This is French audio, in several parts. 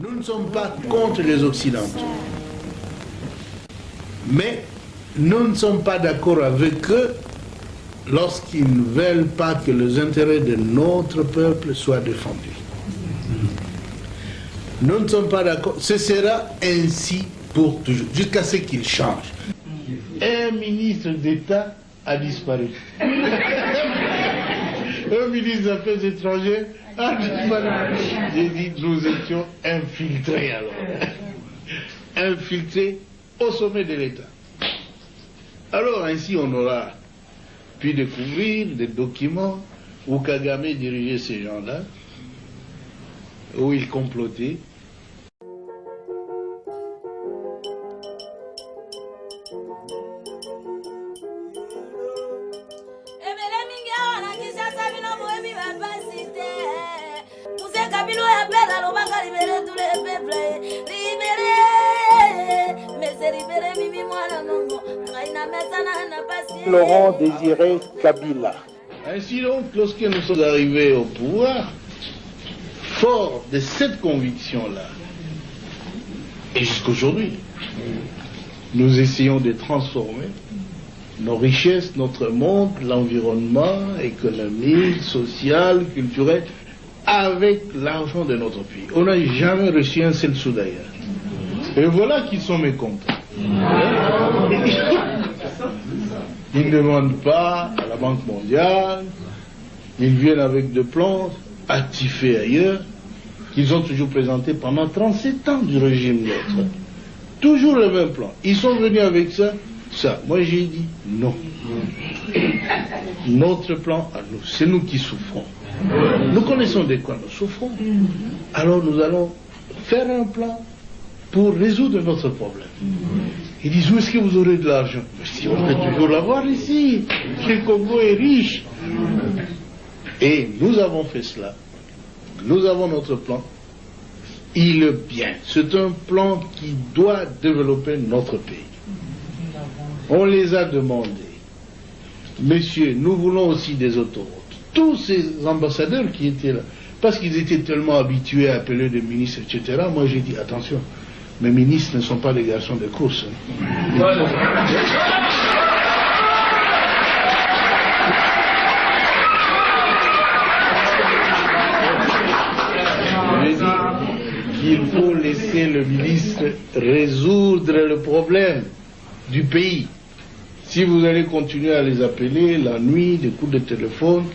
Nous ne sommes pas contre les Occidentaux. Mais nous ne sommes pas d'accord avec eux lorsqu'ils ne veulent pas que les intérêts de notre peuple soient défendus. Nous ne sommes pas d'accord. Ce sera ainsi pour toujours, jusqu'à ce qu'ils changent. Un ministre d'État a disparu. Un ministre des Affaires étrangères a disparu. J'ai dit, nous étions infiltrés alors. Infiltrés au sommet de l'État. Alors ainsi on aura pu découvrir des documents où Kagame dirigeait ces gens-là, où il complotait. Laurent Désiré Kabila. Ainsi donc, lorsque nous sommes arrivés au pouvoir, fort de cette conviction-là, et jusqu'aujourd'hui, nous essayons de transformer nos richesses, notre monde, l'environnement économique, social, culturel, avec l'argent de notre pays. On n'a jamais reçu un seul sou d'ailleurs. Et voilà qu'ils sont mécontents. Ils ne demandent pas à la Banque mondiale, ils viennent avec des plans actifés ailleurs, qu'ils ont toujours présentés pendant 37 ans du régime neutre. Toujours le même plan. Ils sont venus avec ça. Moi j'ai dit non. Notre plan à nous, c'est nous qui souffrons. Nous connaissons de quoi nous souffrons. Alors nous allons faire un plan pour résoudre notre problème. Ils disent, où est-ce que vous aurez de l'argent? Si on peut toujours l'avoir ici. Le Congo est riche. Et nous avons fait cela. Nous avons notre plan. Il est bien. C'est un plan qui doit développer notre pays. On les a demandé. Messieurs, nous voulons aussi des autoroutes. Tous ces ambassadeurs qui étaient là, parce qu'ils étaient tellement habitués à appeler des ministres, etc., moi j'ai dit, attention, mes ministres ne sont pas des garçons de course. J'ai dit qu'il faut laisser le ministre résoudre le problème du pays. Si vous allez continuer à les appeler la nuit, des coups de téléphone,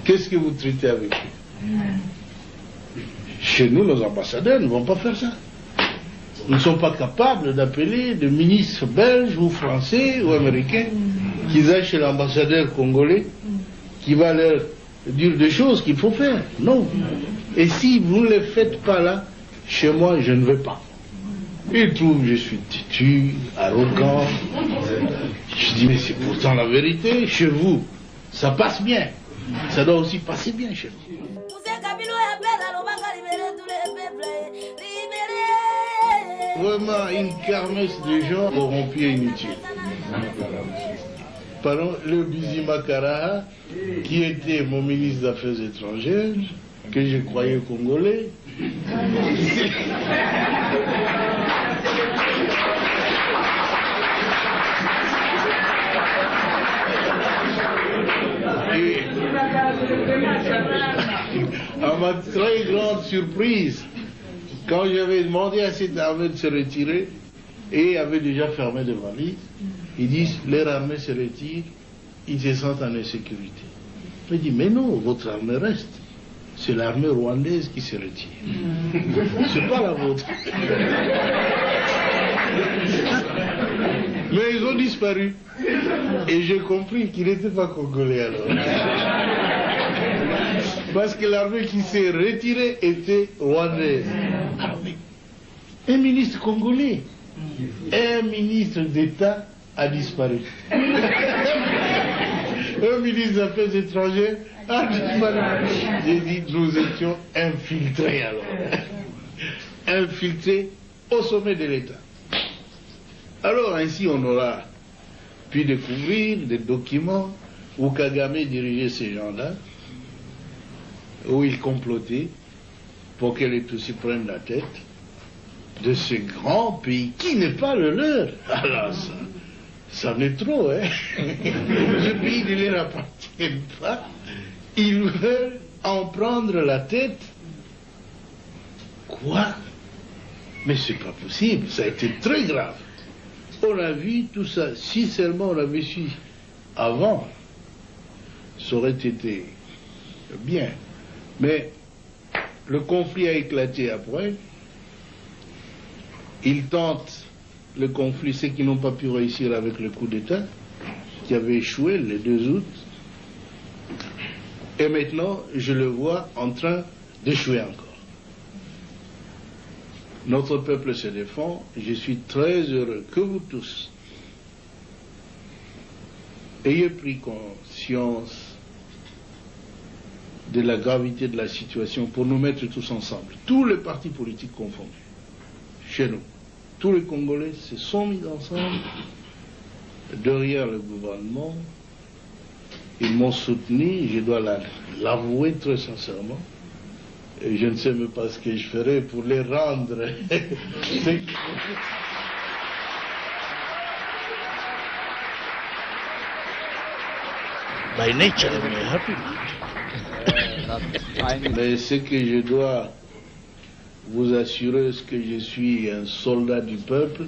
qu'est-ce que vous traitez avec eux? Chez nous, nos ambassadeurs ne vont pas faire ça. Ils ne sont pas capables d'appeler des ministres belges ou français ou américains qui aillent chez l'ambassadeur congolais qui va leur dire des choses qu'il faut faire. Non. Et si vous ne les faites pas là, chez moi, je ne vais pas. Ils trouvent que je suis têtu, arrogant. Je dis, mais c'est pourtant la vérité. Chez vous, ça passe bien. Ça doit aussi passer bien chez vous. Vraiment une kermesse de gens corrompus et inutiles. Pardon, le Bizima Karaha, qui était mon ministre des Affaires étrangères, que je croyais congolais. Et à ma très grande surprise, quand j'avais demandé à cette armée de se retirer, et avait déjà fermé des valises, ils disent, leur armée se retire, ils se sentent en insécurité. Je dis, mais non, votre armée reste. C'est l'armée rwandaise qui se retire. C'est pas la vôtre. Mais ils ont disparu. Et j'ai compris qu'ils n'étaient pas congolais alors. Parce que l'armée qui s'est retirée était rwandaise. Ah oui. Un ministre congolais, un ministre d'État a disparu. Un ministre des Affaires étrangères a disparu. J'ai dit, nous étions infiltrés alors. Infiltrés au sommet de l'État. Alors ainsi on aura pu découvrir des documents où Kagame dirigeait ces gens-là, où il complotait pour que les Tutsis prennent la tête de ce grand pays qui n'est pas le leur. Alors ça en est trop, hein. Ce pays ne leur appartient pas. Ils veulent en prendre la tête. Quoi? Mais c'est pas possible, ça a été très grave. On a vu tout ça, si seulement on avait su avant, ça aurait été bien. Mais le conflit a éclaté après. Ils tentent le conflit, ceux qui n'ont pas pu réussir avec le coup d'État, qui avait échoué le 2 août. Et maintenant, je le vois en train d'échouer encore. Notre peuple se défend. Je suis très heureux que vous tous ayez pris conscience de la gravité de la situation pour nous mettre tous ensemble, tous les partis politiques confondus, chez nous. Tous les Congolais se sont mis ensemble derrière le gouvernement. Ils m'ont soutenu, je dois l'avouer très sincèrement. Et je ne sais même pas ce que je ferai pour les rendre. By nature, I'm happy. Mais ce que je dois vous assurer, c'est que je suis un soldat du peuple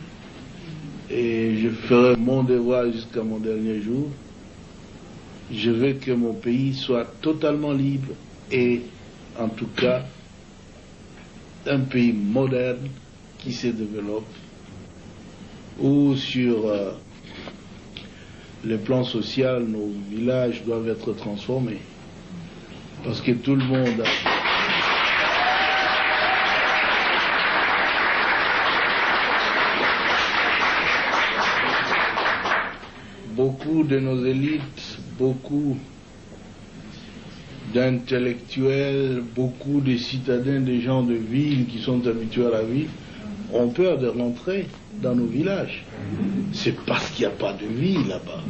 et je ferai mon devoir jusqu'à mon dernier jour. Je veux que mon pays soit totalement libre et, en tout cas, un pays moderne qui se développe, où sur le plan social, nos villages doivent être transformés. Parce que tout le monde a... Beaucoup de nos élites, beaucoup d'intellectuels, beaucoup de citadins, des gens de ville qui sont habitués à la vie, ont peur de rentrer dans nos villages. C'est parce qu'il n'y a pas de vie là-bas.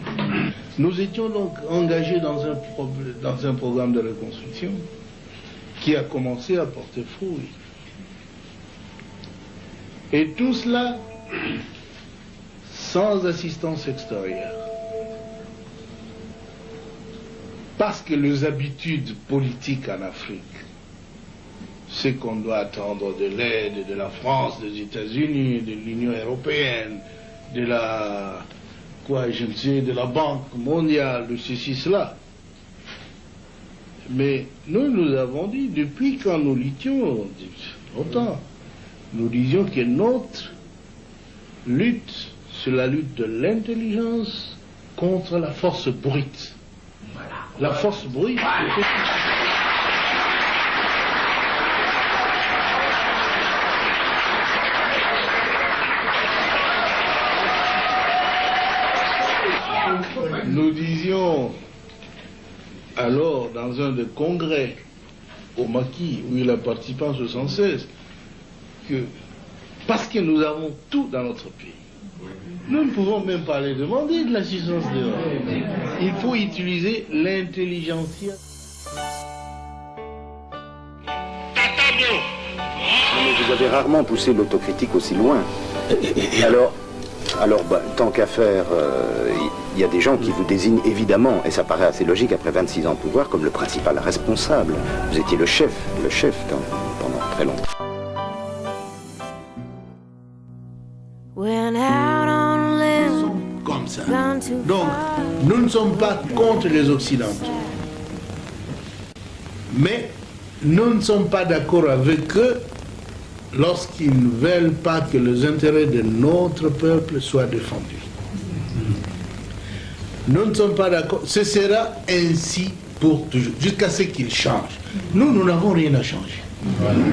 Nous étions donc engagés dans un programme de reconstruction qui a commencé à porter fruit. Et tout cela sans assistance extérieure. Parce que les habitudes politiques en Afrique, c'est qu'on doit attendre de l'aide de la France, des États-Unis, de l'Union européenne, de la, de la Banque mondiale, de ceci, cela. Mais nous avons dit, depuis quand nous luttions, longtemps, nous disions que notre lutte, c'est la lutte de l'intelligence contre la force brute. La force brute. Nous disions alors dans un des congrès au Maquis où il a participé en 1976 que parce que nous avons tout dans notre pays, nous ne pouvons même pas les demander de l'assistance de l'homme. Il faut utiliser l'intelligentsia. Vous avez rarement poussé l'autocritique aussi loin. Alors tant qu'à faire, il y a des gens qui vous désignent évidemment, et ça paraît assez logique après 26 ans de pouvoir, comme le principal responsable. Vous étiez le chef pendant très longtemps. Comme ça. Donc, nous ne sommes pas contre les Occidentaux. Mais nous ne sommes pas d'accord avec eux lorsqu'ils ne veulent pas que les intérêts de notre peuple soient défendus. Nous ne sommes pas d'accord. Ce sera ainsi pour toujours, jusqu'à ce qu'ils changent. Nous n'avons rien à changer.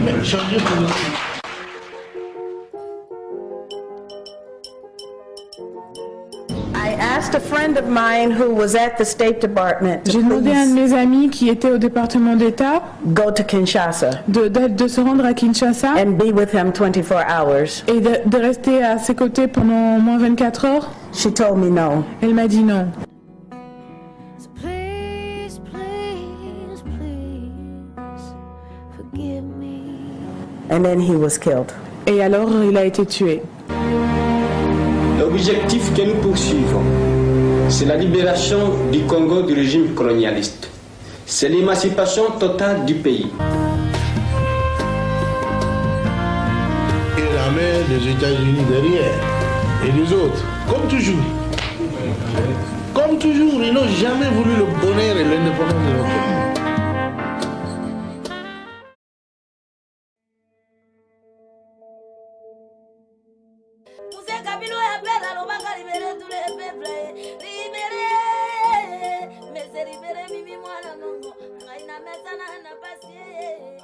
Mais changer pour nous. J'ai demandé à un de mes amis qui était au département d'État de se rendre à Kinshasa and be with him 24 hours. et de rester à ses côtés pendant au moins 24 heures. She told me no. Elle m'a dit non. So please, please, please forgive me. And then he was killed. Et alors, il a été tué. L'objectif que nous poursuivons, c'est la libération du Congo du régime colonialiste. C'est l'émancipation totale du pays. Et la main des États-Unis derrière, et des autres, comme toujours. Comme toujours, ils n'ont jamais voulu le bonheur et l'indépendance de notre pays. Libérez, Mimi, moi, la mongo. Raina, mais ça n'a pas passé.